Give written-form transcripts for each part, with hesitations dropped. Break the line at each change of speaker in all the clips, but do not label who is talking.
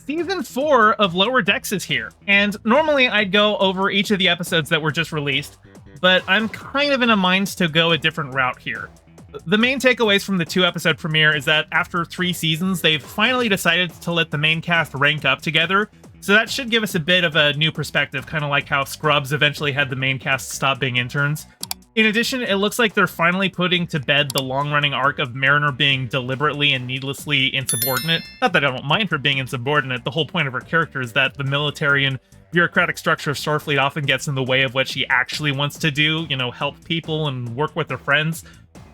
Season 4 of Lower Decks is here, and normally I'd go over each of the episodes that were just released, but I'm kind of in a mind to go a different route here. The main takeaways from the 2-episode premiere is that after 3 seasons, they've finally decided to let the main cast rank up together, so that should give us a bit of a new perspective, kind of like how Scrubs eventually had the main cast stop being interns. In addition, it looks like they're finally putting to bed the long-running arc of Mariner being deliberately and needlessly insubordinate. Not that I don't mind her being insubordinate, the whole point of her character is that the military and bureaucratic structure of Starfleet often gets in the way of what she actually wants to do, help people and work with her friends.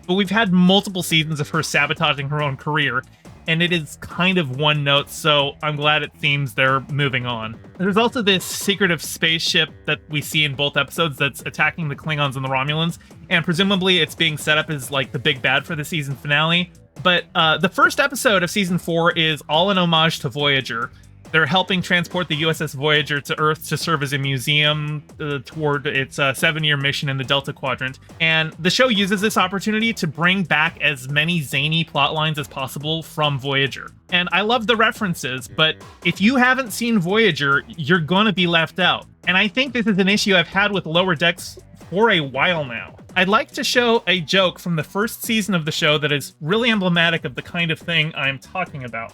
But we've had multiple seasons of her sabotaging her own career, and it is kind of one note, so I'm glad it seems they're moving on. There's also this secretive spaceship that we see in both episodes that's attacking the Klingons and the Romulans, and presumably it's being set up as like the big bad for the season finale. But the first episode of season 4 is all an homage to Voyager. They're helping transport the USS Voyager to Earth to serve as a museum toward its 7-year mission in the Delta Quadrant. And the show uses this opportunity to bring back as many zany plot lines as possible from Voyager. And I love the references, but if you haven't seen Voyager, you're going to be left out. And I think this is an issue I've had with Lower Decks for a while now. I'd like to show a joke from the first season of the show that is really emblematic of the kind of thing I'm talking about.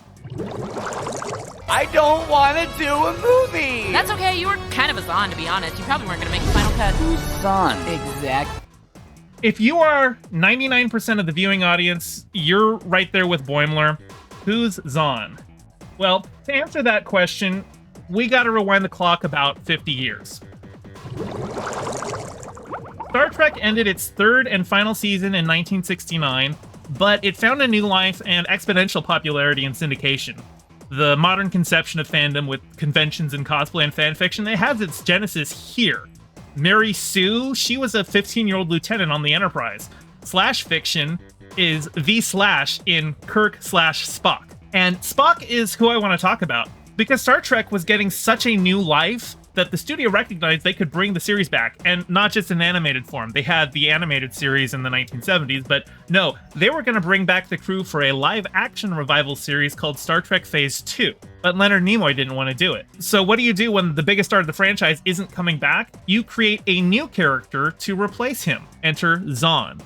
I don't want to do a movie!
That's okay, you were kind of a Zahn, to be honest. You probably weren't going to make the final cut.
Who's Zahn? Exactly.
If you are 99% of the viewing audience, you're right there with Boimler. Who's Zahn? Well, to answer that question, we gotta rewind the clock about 50 years. Star Trek ended its 3rd and final season in 1969, but it found a new life and exponential popularity in syndication. The modern conception of fandom with conventions and cosplay and fanfiction, it has its genesis here. Mary Sue, she was a 15-year-old lieutenant on the Enterprise. Slash fiction is the slash in Kirk/Spock. And Spock is who I want to talk about, because Star Trek was getting such a new life that the studio recognized they could bring the series back, and not just in animated form. They had the animated series in the 1970s, but no, they were going to bring back the crew for a live-action revival series called Star Trek Phase 2. But Leonard Nimoy didn't want to do it. So what do you do when the biggest star of the franchise isn't coming back? You create a new character to replace him. Enter Zahn.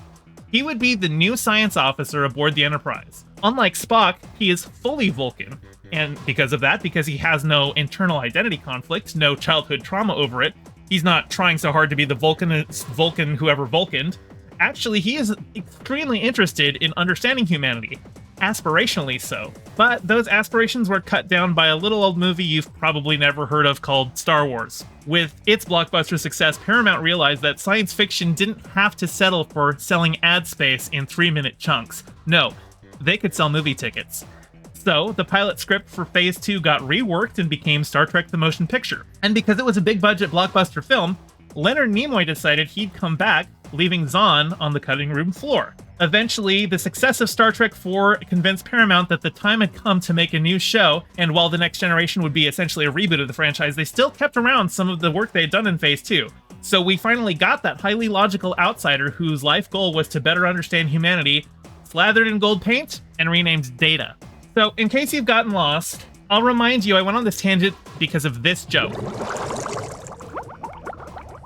He would be the new science officer aboard the Enterprise. Unlike Spock, he is fully Vulcan. And because of that, because he has no internal identity conflict, no childhood trauma over it, he's not trying so hard to be the Vulcan whoever Vulcaned. Actually, he is extremely interested in understanding humanity, aspirationally so. But those aspirations were cut down by a little old movie you've probably never heard of called Star Wars. With its blockbuster success, Paramount realized that science fiction didn't have to settle for selling ad space in 3-minute chunks. No, they could sell movie tickets. So, the pilot script for Phase 2 got reworked and became Star Trek The Motion Picture. And because it was a big-budget blockbuster film, Leonard Nimoy decided he'd come back, leaving Zahn on the cutting room floor. Eventually, the success of Star Trek IV convinced Paramount that the time had come to make a new show, and while The Next Generation would be essentially a reboot of the franchise, they still kept around some of the work they had done in Phase 2. So we finally got that highly logical outsider whose life goal was to better understand humanity, slathered in gold paint, and renamed Data. So, in case you've gotten lost, I'll remind you I went on this tangent because of this joke.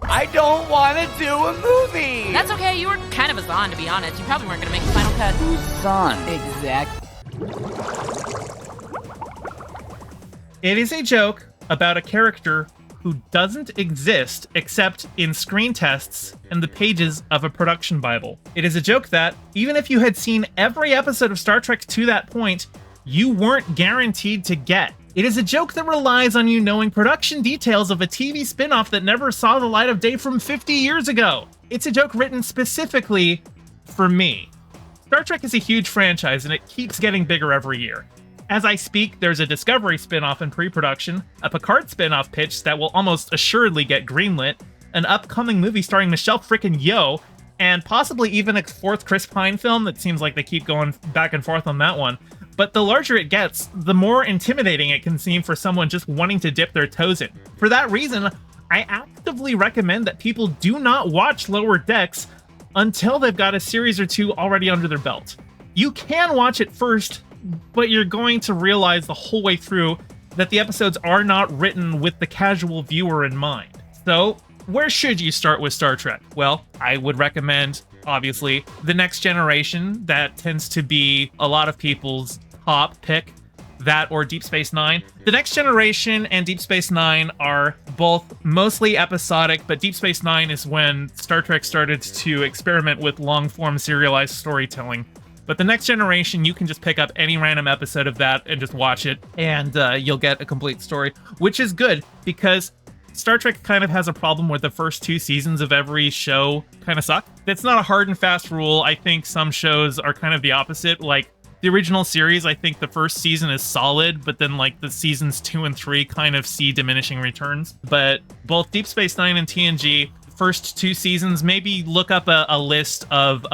I don't want to do a movie!
That's okay, you were kind of a Zahn, to be honest. You probably weren't going to make the final cut.
Who's Zahn? Exactly.
It is a joke about a character who doesn't exist except in screen tests and the pages of a production Bible. It is a joke that, even if you had seen every episode of Star Trek to that point, you weren't guaranteed to get. It is a joke that relies on you knowing production details of a TV spin-off that never saw the light of day from 50 years ago. It's a joke written specifically for me. Star Trek is a huge franchise and it keeps getting bigger every year. As I speak, there's a Discovery spin-off in pre-production, a Picard spin-off pitch that will almost assuredly get greenlit, an upcoming movie starring Michelle frickin' Yeoh, and possibly even a 4th Chris Pine film that seems like they keep going back and forth on that one. But the larger it gets, the more intimidating it can seem for someone just wanting to dip their toes in. For that reason, I actively recommend that people do not watch Lower Decks until they've got a series or two already under their belt. You can watch it first, but you're going to realize the whole way through that the episodes are not written with the casual viewer in mind. So, where should you start with Star Trek? Well, I would recommend, obviously, The Next Generation. That tends to be a lot of people's top pick. That or Deep Space Nine. The Next Generation and Deep Space Nine are both mostly episodic, but Deep Space Nine is when Star Trek started to experiment with long-form serialized storytelling. But The Next Generation, you can just pick up any random episode of that and just watch it, and you'll get a complete story, which is good because Star Trek kind of has a problem where the first 2 seasons of every show kind of suck. It's not a hard and fast rule. I think some shows are kind of the opposite, like the original series. I think the first season is solid, but then like the seasons 2 and 3 kind of see diminishing returns. But both Deep Space Nine and TNG, first 2 seasons, maybe look up a list of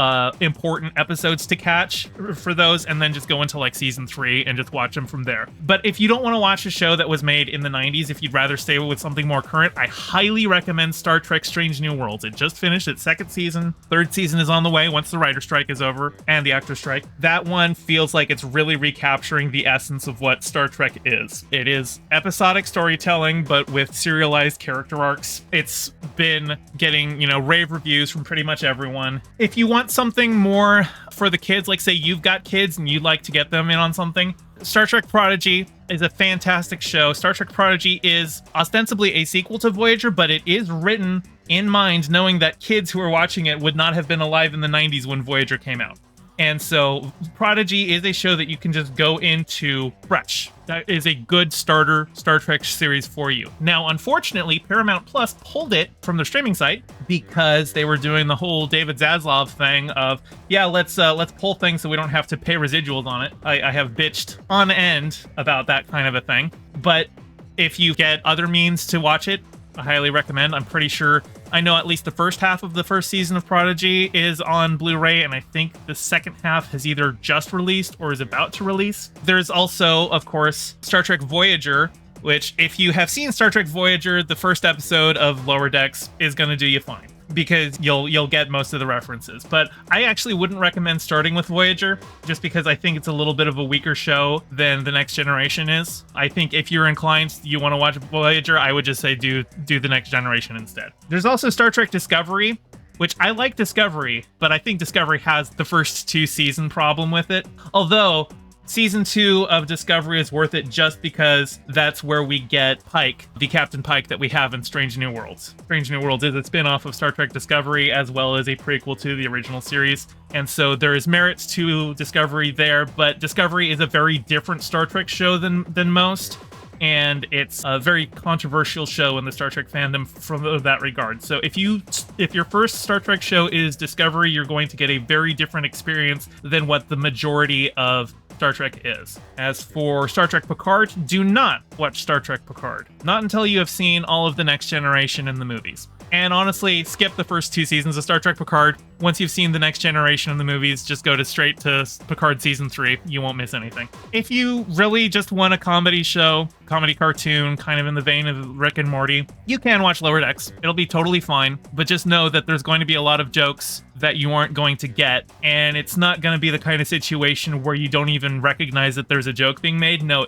important episodes to catch for those, and then just go into like season 3 and just watch them from there. But if you don't want to watch a show that was made in the 90s, if you'd rather stay with something more current, I highly recommend Star Trek Strange New Worlds. It just finished its 2nd season. 3rd season is on the way once the writer strike is over and the actor strike. That one feels like it's really recapturing the essence of what Star Trek is. It is episodic storytelling, but with serialized character arcs. It's been getting, rave reviews from pretty much everyone. If you want something more for the kids, like say you've got kids and you'd like to get them in on something, Star Trek Prodigy is a fantastic show. Star Trek Prodigy is ostensibly a sequel to Voyager, but it is written in mind knowing that kids who are watching it would not have been alive in the 90s when Voyager came out. And so Prodigy is a show that you can just go into fresh. That is a good starter Star Trek series for you. Now, unfortunately, Paramount Plus pulled it from their streaming site because they were doing the whole David Zaslav thing of, let's pull things so we don't have to pay residuals on it. I have bitched on end about that kind of a thing. But if you get other means to watch it, I highly recommend. I'm pretty sure I know at least the first half of the first season of Prodigy is on Blu-ray, and I think the second half has either just released or is about to release. There's also, of course, Star Trek Voyager, which if you have seen Star Trek Voyager, the first episode of Lower Decks is going to do you fine, because you'll get most of the references. But I actually wouldn't recommend starting with Voyager, just because I think it's a little bit of a weaker show than The Next Generation is. I think if you're inclined, you want to watch Voyager, I would just say do The Next Generation instead. There's also Star Trek Discovery, which I like Discovery, but I think Discovery has the first 2 season problem with it. Although Season 2 of Discovery is worth it just because that's where we get Pike, the Captain Pike that we have in Strange New Worlds. Strange New Worlds is a spin-off of Star Trek Discovery as well as a prequel to the original series. And so there is merits to Discovery there, but Discovery is a very different Star Trek show than most. And it's a very controversial show in the Star Trek fandom from that regard. So if your first Star Trek show is Discovery, you're going to get a very different experience than what the majority of Star Trek is. As for Star Trek Picard, do not watch Star Trek Picard. Not until you have seen all of The Next Generation in the movies. And honestly, skip the first 2 seasons of Star Trek Picard. Once you've seen The Next Generation in the movies, just go straight to Picard Season 3. You won't miss anything. If you really just want a comedy show, comedy cartoon, kind of in the vein of Rick and Morty, you can watch Lower Decks. It'll be totally fine, but just know that there's going to be a lot of jokes that you aren't going to get, and it's not going to be the kind of situation where you don't even recognize that there's a joke being made. No,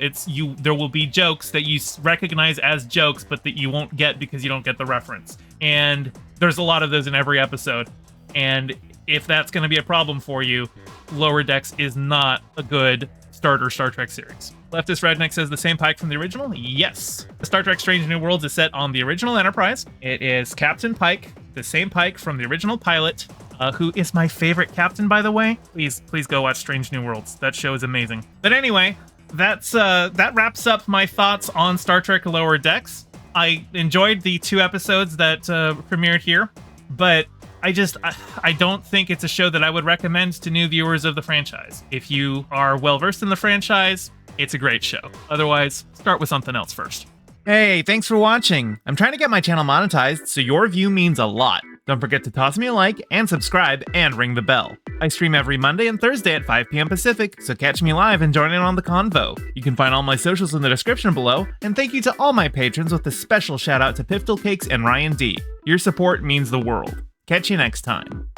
there will be jokes that you recognize as jokes, but that you won't get because you don't get the reference. And there's a lot of those in every episode. And if that's going to be a problem for you, Lower Decks is not a good starter Star Trek series. Leftist Redneck says the same Pike from the original? Yes. Star Trek Strange New Worlds is set on the original Enterprise. It is Captain Pike, the same Pike from the original pilot, who is my favorite captain, by the way. Please go watch Strange New Worlds. That show is amazing. But anyway, that wraps up my thoughts on Star Trek Lower Decks. I enjoyed the 2 episodes that premiered here, but I don't think it's a show that I would recommend to new viewers of the franchise. If you are well-versed in the franchise, it's a great show. Otherwise, start with something else first.
Hey, thanks for watching. I'm trying to get my channel monetized, so your view means a lot. Don't forget to toss me a like and subscribe and ring the bell. I stream every Monday and Thursday at 5 p.m. Pacific, so catch me live and join in on the convo. You can find all my socials in the description below, and thank you to all my patrons with a special shout out to Piftle Cakes and Ryan D. Your support means the world. Catch you next time.